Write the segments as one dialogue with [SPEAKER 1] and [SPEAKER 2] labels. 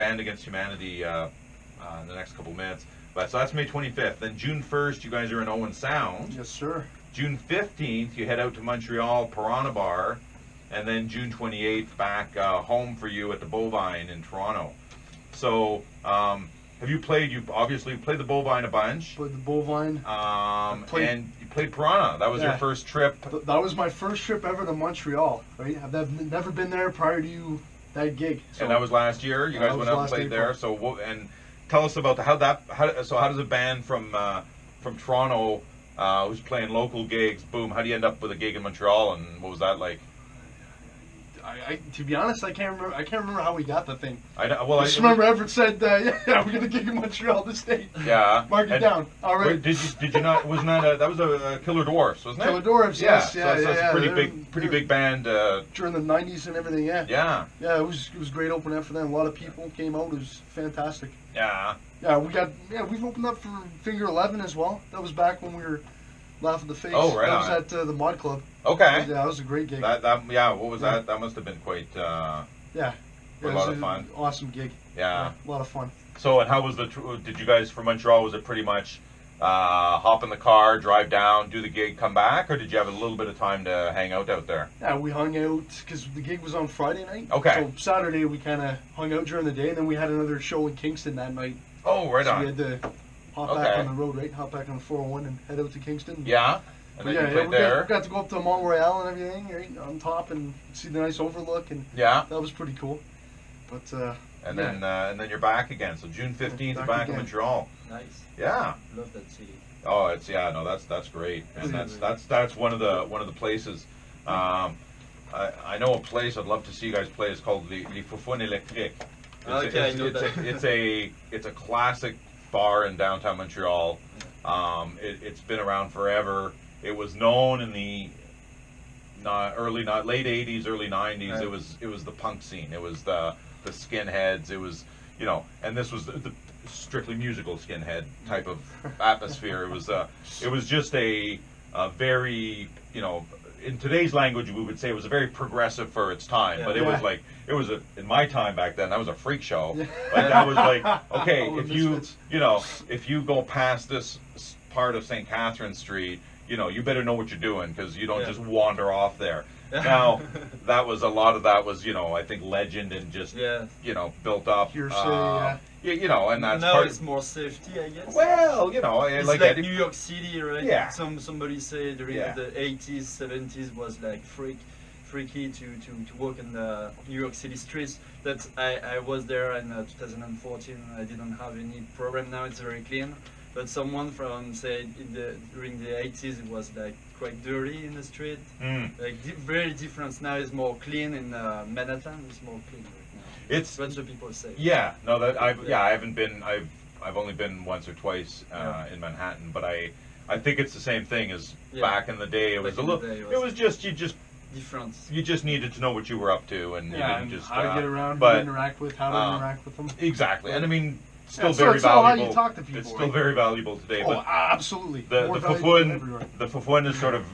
[SPEAKER 1] Band Against Humanity in the next couple minutes. But so that's May 25th. Then June 1st, you guys are in Owen Sound.
[SPEAKER 2] Yes, sir.
[SPEAKER 1] June 15th, you head out to Montreal, Piranha Bar. And then June 28th, back home for you at the Bovine in Toronto. So, have you played? You obviously played the Bovine a bunch.
[SPEAKER 2] Played the Bovine.
[SPEAKER 1] And you played Piranha. That was your first trip.
[SPEAKER 2] That was my first trip ever to Montreal. Right, I've never been there prior to that gig. So,
[SPEAKER 1] and that was last year. You guys went out and played there. So, and tell us about how does a band from Toronto who's playing local gigs, boom? How do you end up with a gig in Montreal, and what was that like?
[SPEAKER 2] To be honest, I can't remember how we got the thing.
[SPEAKER 1] I know. Well,
[SPEAKER 2] I just remember Everett said, "Yeah, we're gonna gig in Montreal this date."
[SPEAKER 1] Yeah.
[SPEAKER 2] Mark it down. All right.
[SPEAKER 1] Did you not? Wasn't that was a Killer Dwarfs, wasn't it?
[SPEAKER 2] Killer Dwarfs. Yes. Yeah.
[SPEAKER 1] So that's a pretty big band.
[SPEAKER 2] During the '90s and everything. Yeah.
[SPEAKER 1] Yeah.
[SPEAKER 2] Yeah. It was great opening up for them. A lot of people came out. It was fantastic.
[SPEAKER 1] Yeah.
[SPEAKER 2] Yeah. We've opened up for Finger 11 as well. That was back when we were Laugh at the Face.
[SPEAKER 1] Oh, right.
[SPEAKER 2] That was at the Mod Club.
[SPEAKER 1] Okay.
[SPEAKER 2] Yeah, that was a great gig.
[SPEAKER 1] What was that? That must have been quite.
[SPEAKER 2] Yeah.
[SPEAKER 1] A lot of fun.
[SPEAKER 2] Awesome gig.
[SPEAKER 1] Yeah.
[SPEAKER 2] A lot of fun.
[SPEAKER 1] So, and how was did you guys from Montreal? Was it pretty much hop in the car, drive down, do the gig, come back, or did you have a little bit of time to hang out there?
[SPEAKER 2] Yeah, we hung out because the gig was on Friday night.
[SPEAKER 1] Okay.
[SPEAKER 2] So Saturday we kind of hung out during the day, and then we had another show in Kingston that night.
[SPEAKER 1] Oh, right on.
[SPEAKER 2] So we had to hop back on the road, right? Hop back on the 401 and head out to Kingston.
[SPEAKER 1] Yeah. And then you played there.
[SPEAKER 2] We got to go up to Mont Royal and everything, right, on top, and see the nice overlook, and that was pretty cool. But
[SPEAKER 1] and then you're back again. So June 15th, back in Montreal.
[SPEAKER 3] Nice.
[SPEAKER 1] Yeah.
[SPEAKER 3] Love that city.
[SPEAKER 1] Oh, that's great, and that's one of the places. I know a place I'd love to see you guys play. It's called the Foufounes Electriques. It's a classic bar in downtown Montreal. It's been around forever. It was known in the late 80s, early 90s. Right. It was the punk scene. It was the skinheads. It was, and this was the strictly musical skinhead type of atmosphere. It was just a very, in today's language we would say it was a very progressive for its time. But it was in my time back then, that was a freak show. Like that was like, okay, if you go past this part of St. Catherine Street, you better know what you're doing, because you don't just wander off there. Now, a lot of that was, I think legend and just, built up.
[SPEAKER 2] Hearsay,
[SPEAKER 1] and that's
[SPEAKER 3] now it's more safety, I guess.
[SPEAKER 1] Well,
[SPEAKER 3] it's like New York City, right?
[SPEAKER 1] Yeah.
[SPEAKER 3] Somebody say during the 80s, 70s was like freaky to walk in the New York City streets. That I was there in 2014. I didn't have any problem. Now it's very clean. But someone from, say, during the 80s, it was like quite dirty in the street. Like very different. Now it's more clean in Manhattan. It's more clean right now. That's what the people say.
[SPEAKER 1] Yeah, no, I haven't been. I've only been once or twice in Manhattan, but I think it's the same thing as back in the day. It was it was just
[SPEAKER 3] different.
[SPEAKER 1] You just needed to know what you were up to, and you didn't just
[SPEAKER 2] how to get around, how to interact with them.
[SPEAKER 1] Exactly, and I mean. Still
[SPEAKER 2] very
[SPEAKER 1] valuable.
[SPEAKER 2] How you talk to people,
[SPEAKER 1] it's still very valuable today.
[SPEAKER 2] Oh, absolutely.
[SPEAKER 1] The Foufounes is sort of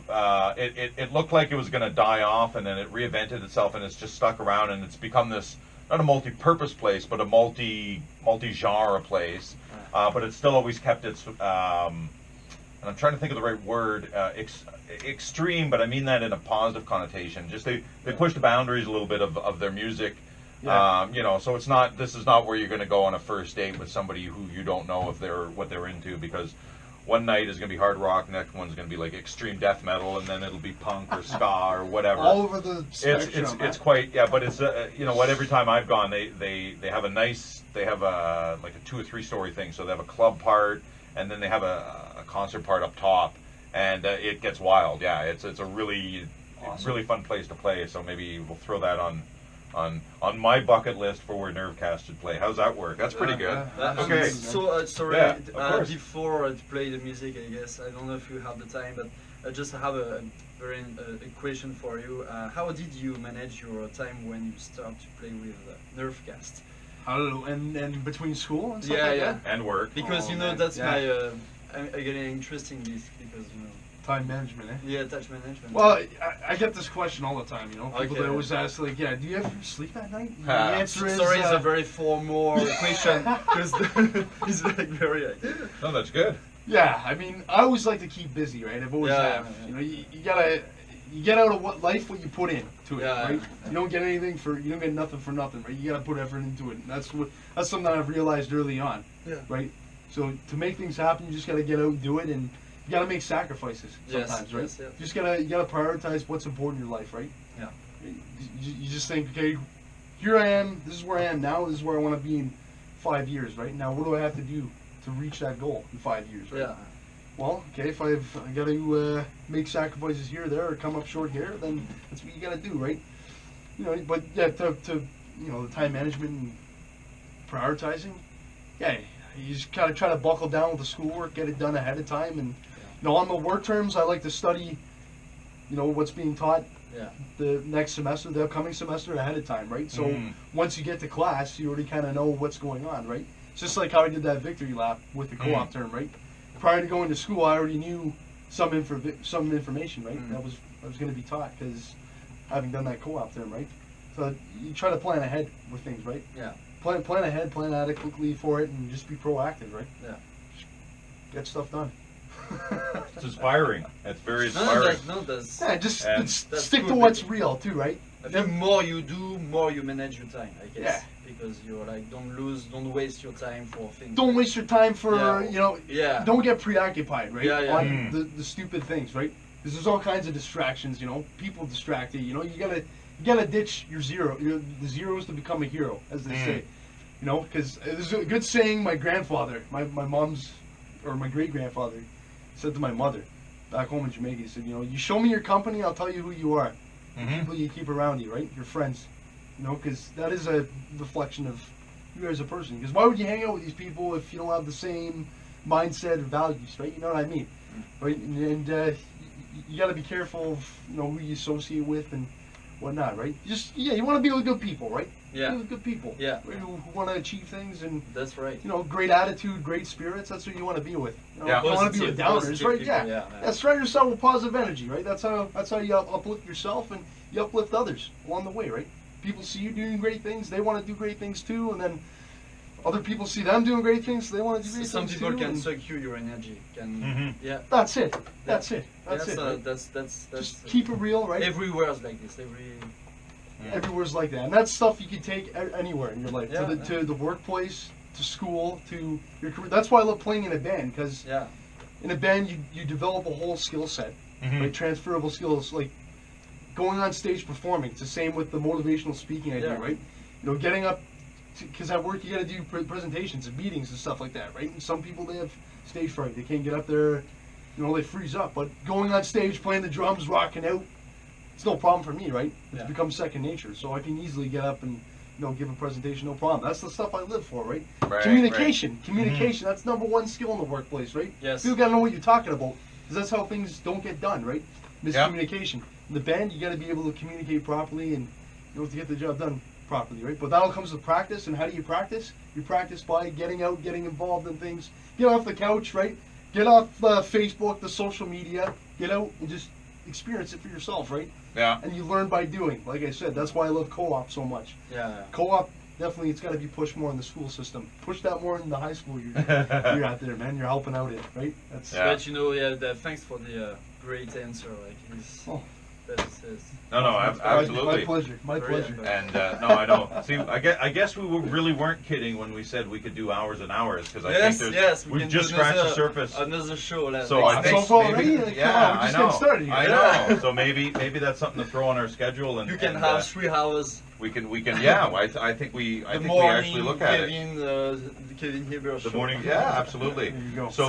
[SPEAKER 1] it looked like it was going to die off, and then it reinvented itself, and it's just stuck around, and it's become this not a multi-purpose place, but a multi-genre place. But it's still always kept its and I'm trying to think of the right word, extreme, but I mean that in a positive connotation. Just they push the boundaries a little bit of their music. So it's not. This is not where you're going to go on a first date with somebody who you don't know what they're into, because one night is going to be hard rock, next one's going to be like extreme death metal, and then it'll be punk or ska or whatever.
[SPEAKER 2] All over the spectrum.
[SPEAKER 1] It's quite but it's every time I've gone they have like a 2 or 3 story thing, so they have a club part, and then they have a concert part up top, and it gets wild. Yeah, it's a really really fun place to play. So maybe we'll throw that on my bucket list for where Nervecast should play. How's that work? That's pretty good. Okay.
[SPEAKER 3] So sorry, before to play the music, I guess I don't know if you have the time, but I just have a question for you. How did you manage your time when you start to play with Nervecast?
[SPEAKER 2] And between school and stuff like that?
[SPEAKER 1] And work.
[SPEAKER 3] Because that's my I'm getting interested in this, because
[SPEAKER 2] Time management, eh?
[SPEAKER 3] Yeah, time management.
[SPEAKER 2] Well, I get this question all the time, you know. People
[SPEAKER 3] Okay.
[SPEAKER 2] that always ask, like, yeah, do you ever sleep at night? The answer is...
[SPEAKER 3] Sorry, it's a very formal question, because it's like very...
[SPEAKER 1] No, that's good.
[SPEAKER 2] Yeah, I mean, I always like to keep busy, right? I've always have.
[SPEAKER 3] Yeah.
[SPEAKER 2] You know, you gotta... You get out of what you put into it, right? You don't get you don't get nothing for nothing, right? You gotta put effort into it. And that's something that I've realized early on, right? So to make things happen, you just gotta get out and do it, and you gotta make sacrifices sometimes, right?
[SPEAKER 3] Yes.
[SPEAKER 2] You gotta prioritize what's important in your life, right?
[SPEAKER 3] Yeah.
[SPEAKER 2] You just think, okay, here I am. This is where I am now. This is where I want to be in 5 years, right? Now, what do I have to do to reach that goal in 5 years, right?
[SPEAKER 3] Yeah.
[SPEAKER 2] Well, okay, if I got to make sacrifices here or there or come up short here, then that's what you got to do, right? You know, but yeah, to you know, the time management and prioritizing, yeah, you just kind of try to buckle down with the schoolwork, get it done ahead of time, and you know, on the work terms, I like to study, you know, what's being taught the next semester, the upcoming semester ahead of time, right? So once you get to class, you already kind of know what's going on, right? It's just like how I did that victory lap with the co-op term, right? Prior to going to school, I already knew some information, right? I was going to be taught because having done that co-op term, right? So you try to plan ahead with things, right?
[SPEAKER 3] Yeah.
[SPEAKER 2] Plan ahead, plan adequately for it, and just be proactive, right?
[SPEAKER 3] Yeah.
[SPEAKER 2] Get stuff done.
[SPEAKER 1] It's inspiring. It's very inspiring.
[SPEAKER 2] Yeah, just
[SPEAKER 3] that's
[SPEAKER 2] stick to
[SPEAKER 3] good.
[SPEAKER 2] what's real too, right?
[SPEAKER 3] I think more you do, more you manage your time, I guess.
[SPEAKER 2] Yeah.
[SPEAKER 3] Because you're like, don't waste your time for things.
[SPEAKER 2] Don't waste your time for, you know, don't get preoccupied, right? On the stupid things, right? Because there's all kinds of distractions, you know. People distract you, you know. You gotta ditch your zero. The zero is to become a hero, as they say. You know, because there's a good saying my grandfather, my mom's, or my great-grandfather, said to my mother back home in Jamaica. He said, you know, you show me your company, I'll tell you who you are. The people you keep around you, right? Your friends. You know, because that is a reflection of you as a person. Because why would you hang out with these people if you don't have the same mindset or values, right? You know what I mean? Right? And you got to be careful of, you know, who you associate with and whatnot, right? You want to be with good people, right?
[SPEAKER 3] Yeah.
[SPEAKER 2] Be with good people.
[SPEAKER 3] Yeah.
[SPEAKER 2] Right? Who want to achieve things and...
[SPEAKER 3] That's right.
[SPEAKER 2] You know, great attitude, great spirits. That's what you want to be with. You know,
[SPEAKER 1] Yeah.
[SPEAKER 2] You don't want to be with downers, right?
[SPEAKER 3] People,
[SPEAKER 2] Yeah. Surround yourself with positive energy, right? That's how you uplift yourself and you uplift others along the way, right? People see you doing great things, they want to do great things too, and then other people see them doing great things, so they want to do great
[SPEAKER 3] Some
[SPEAKER 2] things too.
[SPEAKER 3] people can suck your energy. Yeah.
[SPEAKER 2] That's it. That's it. Right?
[SPEAKER 3] That's
[SPEAKER 2] just keep it real, right?
[SPEAKER 3] Everywhere is like this.
[SPEAKER 2] Everywhere's like that, and that's stuff you can take anywhere in your life. To the workplace, to school, to your career. That's why I love playing in a band, because in a band you develop a whole skill set, right? Transferable skills, like going on stage performing. It's the same with the motivational speaking I do, right? You know, getting up, because at work you got to do presentations and meetings and stuff like that, right? And some people, they have stage fright. They can't get up there, you know, they freeze up. But going on stage, playing the drums, rocking out, it's no problem for me, right? It's become second nature. So I can easily get up and, you know, give a presentation, no problem. That's the stuff I live for, right? Communication. Communication, that's #1 skill in the workplace, right?
[SPEAKER 3] Yes.
[SPEAKER 2] People got to know what you're talking about, because that's how things don't get done, right? Miscommunication. In the band, you got to be able to communicate properly and, you know, to get the job done properly, right? But that all comes with practice. And how do you practice? You practice by getting out, getting involved in things. Get off the couch, right? Get off Facebook, the social media. Get out and just experience it for yourself, right?
[SPEAKER 1] Yeah.
[SPEAKER 2] And you learn by doing. Like I said, that's why I love co-op so much.
[SPEAKER 3] Yeah.
[SPEAKER 2] Co-op, definitely, it's got to be pushed more in the school system. Push that more in the high school you're out there, man. You're helping out it, right? That's.
[SPEAKER 3] But you know, thanks for the great answer. Like,
[SPEAKER 1] No, absolutely.
[SPEAKER 2] My pleasure. My pleasure.
[SPEAKER 1] And no, I know. See, I guess we really weren't kidding when we said we could do hours and hours, because I think we've just scratched the surface.
[SPEAKER 3] Another show.
[SPEAKER 1] So I think maybe,
[SPEAKER 2] I know.
[SPEAKER 1] I know. So maybe that's something to throw on our schedule, and
[SPEAKER 3] you can have 3 hours.
[SPEAKER 1] We can. Yeah, I think we actually look at it.
[SPEAKER 3] Kevin Hiebert
[SPEAKER 1] The morning. Yeah, absolutely.
[SPEAKER 2] There you go.
[SPEAKER 1] So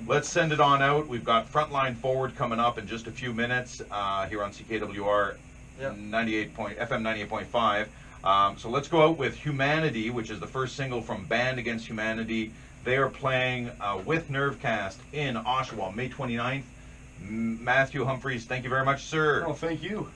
[SPEAKER 1] let's send it on out. We've got Frontline Forward coming up in just a few minutes here on CKWR 98 FM 98.5. So let's go out with Humanity, which is the first single from Band Against Humanity. They are playing with Nervecast in Oshawa, May 29th. Matthew Humphreys, thank you very much, sir.
[SPEAKER 2] Oh, thank you.